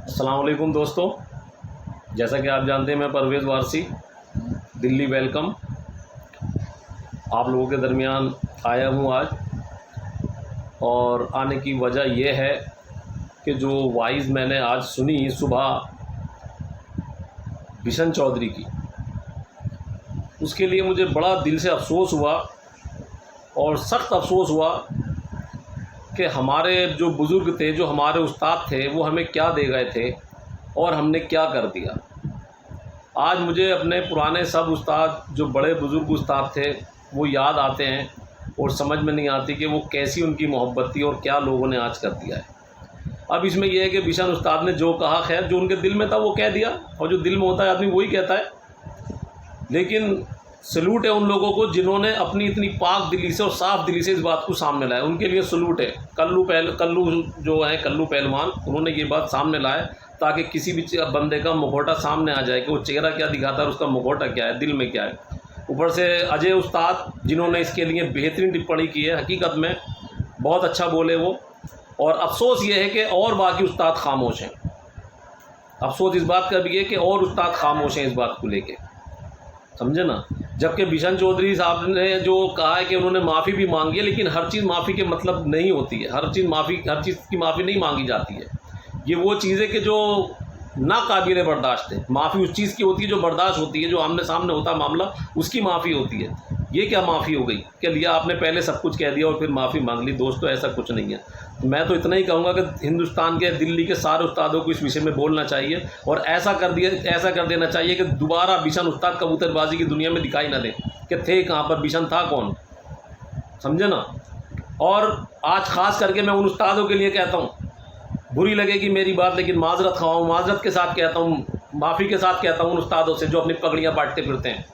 अस्सलाम वालेकुम दोस्तों, जैसा कि आप जानते हैं मैं परवेज़ वारसी दिल्ली वेलकम आप लोगों के दरमियान आया हूं आज। और आने की वजह यह है कि जो वॉइस मैंने आज सुनी सुबह बिशन चौधरी की, उसके लिए मुझे बड़ा दिल से अफसोस हुआ और सख्त अफसोस हुआ कि हमारे जो बुज़ुर्ग थे, जो हमारे उस्ताद थे, वो हमें क्या दे गए थे और हमने क्या कर दिया। आज मुझे अपने पुराने सब उस्ताद, जो बड़े बुज़ुर्ग उस्ताद थे, वो याद आते हैं और समझ में नहीं आती कि वो कैसी उनकी मोहब्बत थी और क्या लोगों ने आज कर दिया है। अब इसमें यह है कि बिशन उस्ताद ने जो कहा, खैर जो उनके दिल में था वो कह दिया, और जो दिल में होता है आदमी वही कहता है। लेकिन सलूट है उन लोगों को जिन्होंने अपनी इतनी पाक दिली से और साफ़ दिली से इस बात को सामने लाया, उनके लिए सलूट है। कल्लू जो है कल्लू पहलवान, उन्होंने ये बात सामने लाया ताकि किसी भी बंदे का मुखौटा सामने आ जाए कि वो चेहरा क्या दिखाता है, उसका मुखौटा क्या है, दिल में क्या है। ऊपर से अजय उस्ताद जिन्होंने इसके लिए बेहतरीन टिप्पणी की है, हकीकत में बहुत अच्छा बोले वो। और अफसोस ये है कि और बाकी उस्ताद खामोश हैं। अफसोस इस बात का भी है कि और उस्ताद खामोश हैं इस बात को लेके, समझे ना। जबकि बिशन चौधरी साहब ने जो कहा है कि उन्होंने माफ़ी भी मांगी है, लेकिन हर चीज़ माफ़ी के मतलब नहीं होती है। हर चीज़ की माफ़ी नहीं मांगी जाती है। ये वो चीज़ है कि जो नाकाबिले बर्दाश्त है। माफ़ी उस चीज़ की होती है जो बर्दाश्त होती है, जो आमने सामने होता है मामला, उसकी माफ़ी होती है। ये क्या माफ़ी हो गई कि लिया आपने पहले सब कुछ कह दिया और फिर माफ़ी मांग ली। दोस्तों ऐसा कुछ नहीं है। तो मैं तो इतना ही कहूँगा कि हिंदुस्तान के, दिल्ली के सारे उस्तादों को इस विषय में बोलना चाहिए और ऐसा कर देना चाहिए कि दोबारा बिशन उस्ताद कबूतरबाजी की दुनिया में दिखाई ना दे कि थे कहाँ पर, बिशन था कौन, समझे ना। और आज ख़ास करके मैं उन उस्तादों के लिए कहता हूँ, बुरी लगेगी मेरी बात, लेकिन माजरत खाऊँ, माजरत के साथ कहता हूँ, माफ़ी के साथ कहता हूँ उन उस्तादों से जो अपनी पगड़ियाँ बांटते फिरते हैं।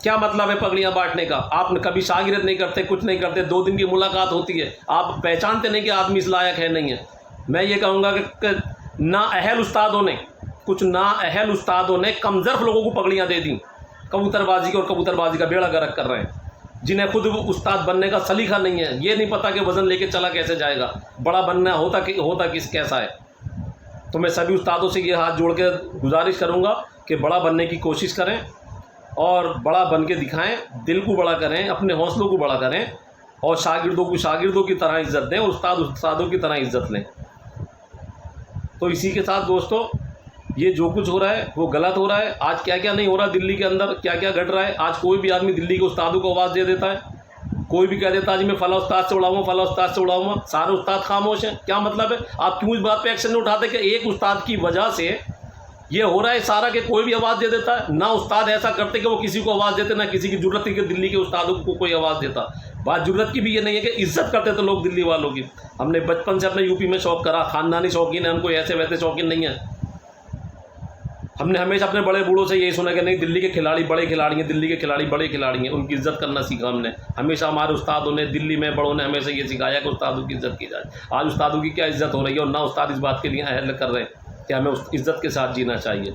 क्या मतलब है पगड़ियाँ बांटने का? आप कभी शागिर्द नहीं करते, कुछ नहीं करते, 2 दिन की मुलाकात होती है, आप पहचानते नहीं कि आदमी इस लायक है नहीं है। मैं ये कहूँगा कि नाअहल उस्तादों ने कमज़र्फ लोगों को पगड़ियाँ दे दी कबूतरबाजी की, और कबूतरबाजी का बेड़ा गर्क कर रहे हैं, जिन्हें खुद उस्ताद बनने का सलीका नहीं है। ये नहीं पता कि वज़न लेके चला कैसे जाएगा, बड़ा बनना होता कैसा है। तो मैं सभी उस्तादों से ये हाथ जोड़ के गुजारिश करूँगा कि बड़ा बनने की कोशिश करें और बड़ा बन के दिखाएं, दिल को बड़ा करें, अपने हौसलों को बड़ा करें और शागिर्दों को शागिर्दों की तरह इज़्ज़त दें और उस्तादों की तरह इज़्ज़त लें। तो इसी के साथ दोस्तों, ये जो कुछ हो रहा है वो गलत हो रहा है। आज क्या क्या नहीं हो रहा दिल्ली के अंदर, क्या क्या घट रहा है। आज कोई भी आदमी दिल्ली के उस्तादों को आवाज़ दे देता है, कोई भी कह देता है आज मैं फ़ला उस्ताद से उड़ाऊँगा, फ़ला उस्ताद से उड़ाऊँगा। सारे उस्ताद खामोश हैं। क्या मतलब है? आप क्यों इस बात पर एक्शन नहीं उठाते कि एक उस्ताद की वजह से ये हो रहा है सारा, के कोई भी आवाज़ दे देता है। ना उस्ताद ऐसा करते कि वो किसी को आवाज़ देते, ना किसी की ज़रूरत थी कि दिल्ली के उस्तादों को कोई आवाज़ देता। बात ज़रूरत की भी ये नहीं है कि इज़्ज़त करते थे लोग दिल्ली वालों की। हमने बचपन से अपने यूपी में शौक़ करा, ख़ानदानी शौकीन है, हमको ऐसे वैसे शौकीन नहीं है। हमने हमेशा अपने बड़े बूढ़ों से यही सुना कि नहीं, दिल्ली के खिलाड़ी बड़े खिलाड़ी हैं, दिल्ली के खिलाड़ी बड़े खिलाड़ी हैं, उनकी इज़्ज़त करना सीखा हमने। हमेशा हमारे उस्तादों ने, दिल्ली में बड़ों ने हमेशा ये सिखाया कि उस्तादों की इज़्ज़त की जाए। आज उस्तादों की क्या इज़्ज़त हो रही है और ना उस्ताद इस बात के लिए अहल कर रहे हैं कि हमें उस इज़्ज़त के साथ जीना चाहिए।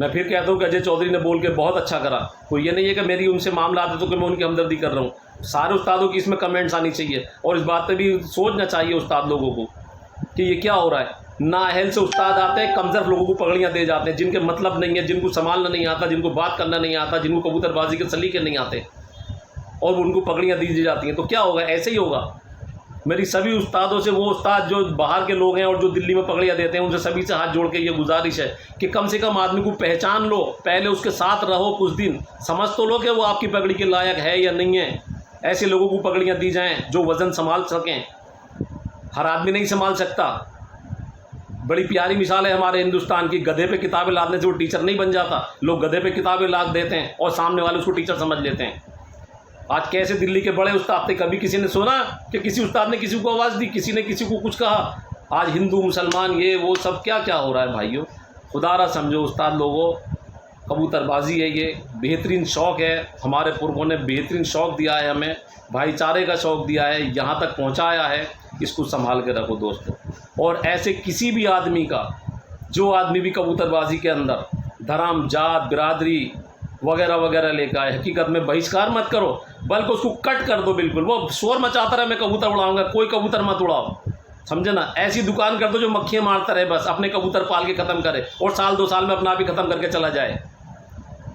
मैं फिर कहता हूँ कि अजय चौधरी ने बोल के बहुत अच्छा करा। कोई ये नहीं है कि मेरी उनसे मामला आते तो कि मैं उनकी हमदर्दी कर रहा हूँ। सारे उस्तादों की इसमें कमेंट्स आनी चाहिए और इस बात पे भी सोचना चाहिए उस्ताद लोगों को कि ये क्या हो रहा है। नाअहल से उस्ताद आते हैं, कमज़र्फ लोगों को पगड़ियाँ दे जाते हैं, जिनके मतलब नहीं है, जिनको संभालना नहीं आता, जिनको बात करना नहीं आता, जिनको कबूतरबाजी के सलीके नहीं आते, और उनको पगड़ियाँ दी जाती हैं। तो क्या होगा? ऐसे ही होगा। मेरी सभी उस्तादों से, वो उस्ताद जो बाहर के लोग हैं और जो दिल्ली में पगड़ियाँ देते हैं, उनसे सभी से हाथ जोड़ के ये गुजारिश है कि कम से कम आदमी को पहचान लो, पहले उसके साथ रहो कुछ दिन, समझ तो लो कि वो आपकी पगड़ी के लायक है या नहीं है। ऐसे लोगों को पगड़ियाँ दी जाएँ जो वज़न संभाल सकें। हर आदमी नहीं संभाल सकता। बड़ी प्यारी मिसाल है हमारे हिंदुस्तान की, गधे पे किताबें लादने से वो टीचर नहीं बन जाता। लोग गधे पे किताबें लाद देते हैं और सामने वाले उसको टीचर समझ लेते हैं। आज कैसे दिल्ली के बड़े उस्ताद थे, कभी किसी ने सुना कि किसी उस्ताद ने किसी को आवाज़ दी, किसी ने किसी को कुछ कहा? आज हिंदू मुसलमान ये वो सब क्या क्या हो रहा है भाइयों। खुदारा समझो उस्ताद लोगों, कबूतरबाजी है, ये बेहतरीन शौक़ है। हमारे पुरखों ने बेहतरीन शौक़ दिया है हमें, भाईचारे का शौक़ दिया है, यहाँ तक पहुँचाया है। इसको संभाल के रखो दोस्तों। और ऐसे किसी भी आदमी का, जो आदमी भी कबूतरबाजी के अंदर धर्म, जात, बिरादरी वगैरह वगैरह लेकर आए, हकीकत में बहिष्कार मत करो, बल्कि उसको कट कर दो बिल्कुल। वो शोर मचाता रहे मैं कबूतर उड़ाऊंगा, कोई कबूतर मत उड़ाओ। समझे ना। ऐसी दुकान कर दो जो मक्खियाँ मारता रहे, बस अपने कबूतर पाल के ख़त्म करे और साल 2 साल में अपना भी ख़त्म करके चला जाए।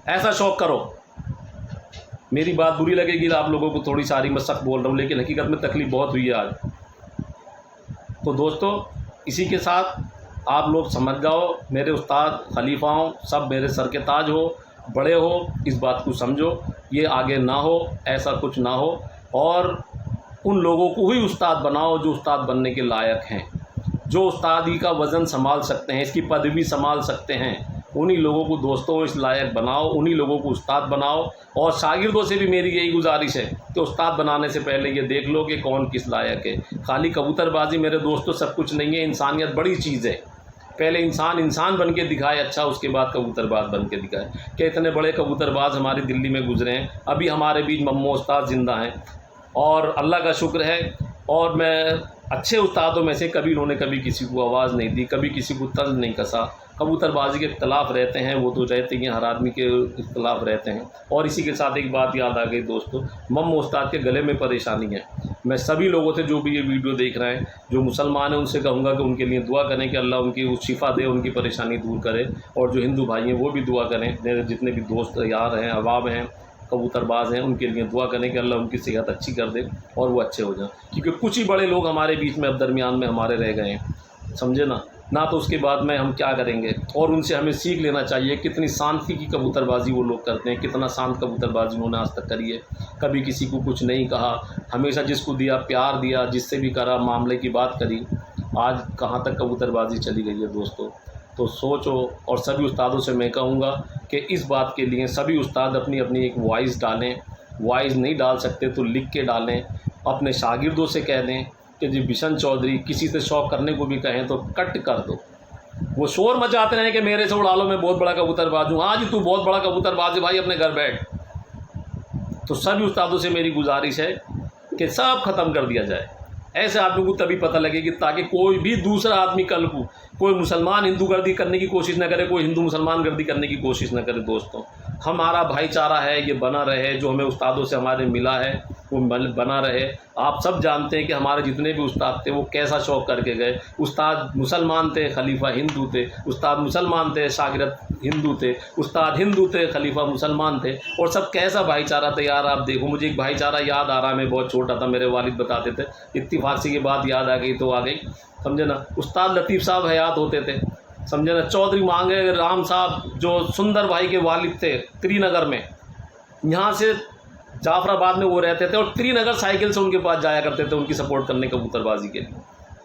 ऐसा शौक़ करो। मेरी बात बुरी लगेगी आप लोगों को थोड़ी सारी, मैं सख्त बोल रहा हूँ, लेकिन हकीकत में तकलीफ़ बहुत हुई है आज। तो दोस्तों इसी के साथ आप लोग समझ जाओ, मेरे उस्ताद खलीफाओं सब मेरे सर के ताज हो, बड़े हो, इस बात को समझो, ये आगे ना हो, ऐसा कुछ ना हो। और उन लोगों को ही उस्ताद बनाओ जो उस्ताद बनने के लायक हैं, जो उस्तादी का वज़न संभाल सकते हैं, इसकी पदवी संभाल सकते हैं। उन्हीं लोगों को दोस्तों इस लायक बनाओ, उन्हीं लोगों को उस्ताद बनाओ। और शागिर्दों से भी मेरी यही गुजारिश है कि उस्ताद बनाने से पहले ये देख लो कि कौन किस लायक है। खाली कबूतरबाजी मेरे दोस्तों सब कुछ नहीं है, इंसानियत बड़ी चीज़ है। पहले इंसान बन के दिखाए, अच्छा उसके बाद कबूतरबाज बन के दिखाए। कि इतने बड़े कबूतरबाज हमारी दिल्ली में गुजरे हैं, अभी हमारे बीच मम्मू उस्ताद ज़िंदा हैं और अल्लाह का शुक्र है। और मैं अच्छे उस्तादों में से कभी उन्होंने कभी किसी को आवाज़ नहीं दी, कभी किसी को तंज नहीं कसा। कबूतरबाजी के इख्तलाफ रहते हैं, वो तो रहते ही हैं, हर आदमी के इख्तलाफ रहते हैं। और इसी के साथ एक बात याद आ गई दोस्तों, मम्मू उस्ताद के गले में परेशानी है। मैं सभी लोगों से जो भी ये वीडियो देख रहे हैं, जो मुसलमान हैं, उनसे कहूँगा कि उनके लिए दुआ करें कि अल्लाह उनकी शिफा दे, उनकी परेशानी दूर करे। और जो हिंदू भाई हैं वो भी दुआ करें, मेरे जितने भी दोस्त यार हैं, अहबाब हैं, कबूतरबाज हैं, उनके लिए दुआ करें कि अल्लाह उनकी सेहत अच्छी कर दे और वो अच्छे हो जाएं। क्योंकि कुछ ही बड़े लोग हमारे बीच में अब दरमियान में हमारे रह गए हैं, समझे ना तो उसके बाद में हम क्या करेंगे। और उनसे हमें सीख लेना चाहिए, कितनी शांति की कबूतरबाजी वो लोग करते हैं, कितना शांत कबूतरबाजी उन्होंने आज तक करी है। कभी किसी को कुछ नहीं कहा, हमेशा जिसको दिया प्यार दिया, जिससे भी करा मामले की बात करी। आज कहाँ तक कबूतरबाजी चली गई है दोस्तों। तो सोचो। और सभी उस्तादों से मैं कहूँगा कि इस बात के लिए सभी उस्ताद अपनी अपनी एक वॉइस डालें। वॉइस नहीं डाल सकते तो लिख के डालें। अपने शागिर्दों से कह दें कि जी बिशन चौधरी किसी से शौक़ करने को भी कहें तो कट कर दो। वो शोर मचाते रहें कि मेरे से उड़ा लो, मैं बहुत बड़ा कबूतरबाज हूँ। हाँ जी, तू बहुत बड़ा कबूतरबाज है भाई, अपने घर बैठ। तो सभी उस्तादों से मेरी गुजारिश है कि सब ख़त्म कर दिया जाए। ऐसे आदमी को तभी पता लगेगी, ताकि कोई भी दूसरा आदमी कल को, कोई मुसलमान हिंदू गर्दी करने की कोशिश न करे, कोई हिंदू मुसलमान गर्दी करने की कोशिश न करे। दोस्तों हमारा भाईचारा है, ये बना रहे, जो हमें उस्तादों से हमारे मिला है वो बना रहे। आप सब जानते हैं कि हमारे जितने भी उस्ताद थे वो कैसा शौक़ करके गए। उस्ताद मुसलमान थे, खलीफा हिंदू थे। उस्ताद मुसलमान थे, शागिर्द हिंदू थे। उस्ताद हिंदू थे, खलीफा मुसलमान थे। और सब कैसा भाईचारा था यार। आप देखो, मुझे एक भाईचारा याद आ रहा है, मैं बहुत छोटा था, मेरे वालिद बताते थे, इत्तिफाक से ये बात याद आ गई तो आ गई, समझे ना। उस्ताद लतीफ़ साहब हयात होते थे, समझे ना। चौधरी मांगे राम साहब जो सुंदर भाई के वालिद थे, त्रिनगर में, यहाँ से जाफराबाद में वो रहते थे और त्रिनगर साइकिल से उनके पास जाया करते थे उनकी सपोर्ट करने कबूतरबाजी के लिए।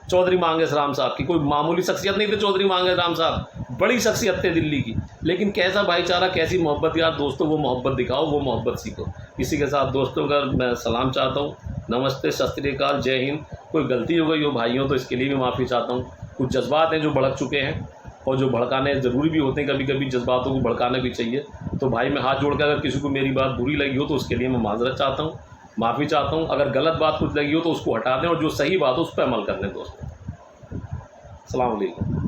चौधरी मांगेश राम साहब की कोई मामूली शख्सियत नहीं थे। चौधरी मांगेश राम साहब बड़ी शख्सियत थे दिल्ली की। लेकिन कैसा भाईचारा, कैसी मोहब्बत यार। दोस्तों वो मोहब्बत दिखाओ, वो मोहब्बत सीखो। इसी के साथ दोस्तों का मैं सलाम चाहता हूँ। नमस्ते, सत श्री अकाल, जय हिंद। कोई गलती हो गई हो भाइयों तो इसके लिए भी माफ़ी चाहता हूँ। कुछ जज्बात हैं जो भड़क चुके हैं और जो भड़काने ज़रूरी भी होते हैं, कभी कभी जज्बातों को भड़काना भी चाहिए। तो भाई मैं हाथ जोड़ कर अगर किसी को मेरी बात बुरी लगी हो तो उसके लिए मैं माजरत चाहता हूँ, माफ़ी चाहता हूँ। अगर गलत बात कुछ लगी हो तो उसको हटा दें और जो सही बात हो उस पर अमल कर लें दोस्तों। अस्सलाम वालेकुम।